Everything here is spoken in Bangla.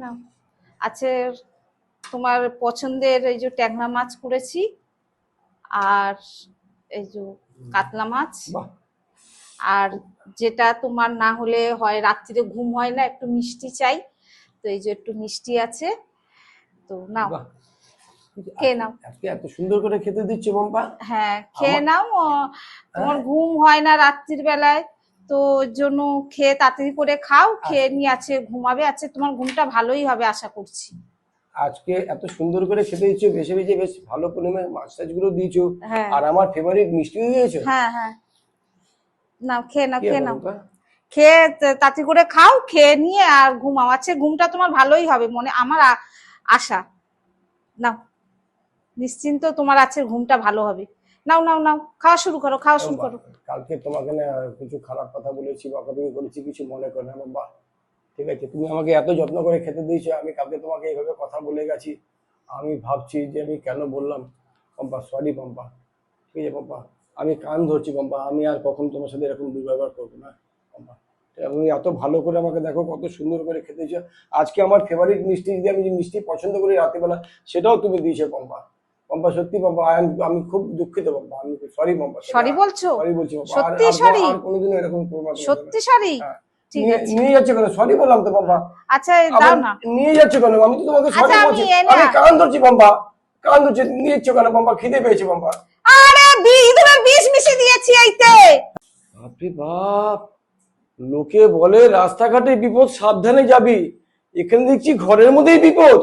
নাও। আছে তোমার পছন্দের এই যে ট্যাংরা মাছ করেছি, আর এই যে কাতলা মাছ, আর যেটা তোমার না হলে হয় রাত্রিরে ঘুম হয় না, একটু মিষ্টি চাই, তো এই যে একটু মিষ্টি আছে, তো নাও খেয়ে নাও। এত সুন্দর করে খেতে দিচ্ছে পম্পা। হ্যাঁ খেয়ে নাও, তোমার ঘুম হয় না রাত্রির বেলায়, তো ওর জন্য খেয়ে তাড়াতাড়ি করে খাও, খেয়ে নিয়ে আছে ঘুমাবে, আছে তোমার ঘুমটা ভালোই হবে আশা করছি। আজকে এত সুন্দর করে খেতে দিচ্ছ, বেশি বেশি বেশ ভালো পরিমাণে মাছ টাছ গুলো দিয়েছো, হ্যাঁ আর আমার ফেভারিট মিষ্টিও দিয়েছো। হ্যাঁ হ্যাঁ, নাও খেয়ে নাও, খেয়ে নাও, খেয়ে তাড়াতাড়ি করে খাও, খেয়ে নিয়ে আর ঘুমাও, আছে ঘুমটা তোমার ভালোই হবে মনে আমার আশা। নাও, নিশ্চিন্ত তোমার আছে ঘুমটা ভালো হবে। নাও নাও নাও, খাওয়া শুরু করো, খাওয়া শুরু করো। কালকে তোমাকে না কিছু খারাপ কথা বলেছি, বকাবকি করেছি, কিছু মনে করো না বাবা, ঠিক আছে? তুমি আমাকে এত যত্ন করে খেতে দিয়েছো, আমি কালকে তোমাকে এইভাবে কথা বলে গেছি, আমি ভাবছি যে আমি কেন বললাম। পম্পা সরি পম্পা, ঠিক আছে পম্পা, আমি কান ধরছি পম্পা, আমি আর কখনো তোমার সাথে এরকম দুর্ব্যবহার করবো না পম্পা। তুমি এত ভালো করে আমাকে দেখো, কত সুন্দর করে খেতে দিয়েছো। আজকে আমার ফেভারিট মিষ্টি, যদি আমি যে মিষ্টি পছন্দ করি রাত্রিবেলা, সেটাও তুমি দিয়েছো পম্পা। পম্পা সত্যি পম্পা, আমি খুব দুঃখিত পম্পা, আমি সরি পম্পা। সরি বলছো? সরি বলছি পম্পা, সত্যি সরি? আর কোনোদিনও এরকম করবো না। সত্যি সরি? ঠিক আছে, নিয়ে যাচ্ছে কেন? সরি বললাম তো পম্পা। আচ্ছা দাও না। নিয়ে যাচ্ছে কেন? আমি তো তোমাকে সরি আচ্ছা, বলছি, আমি আমি কান ধরছি পম্পা, কান ধরছি, নিয়ে যাচ্ছ কেন পম্পা? খিদে পেয়েছে পম্পা। আরে ইঁদুরের বিষ মিশিয়ে দিয়েছি এইতে। বাপরে বাপ, লোকে বলে রাস্তাঘাটে বিপদ সাবধানে যাবি, এখানে দেখছি ঘরের মধ্যেই বিপদ।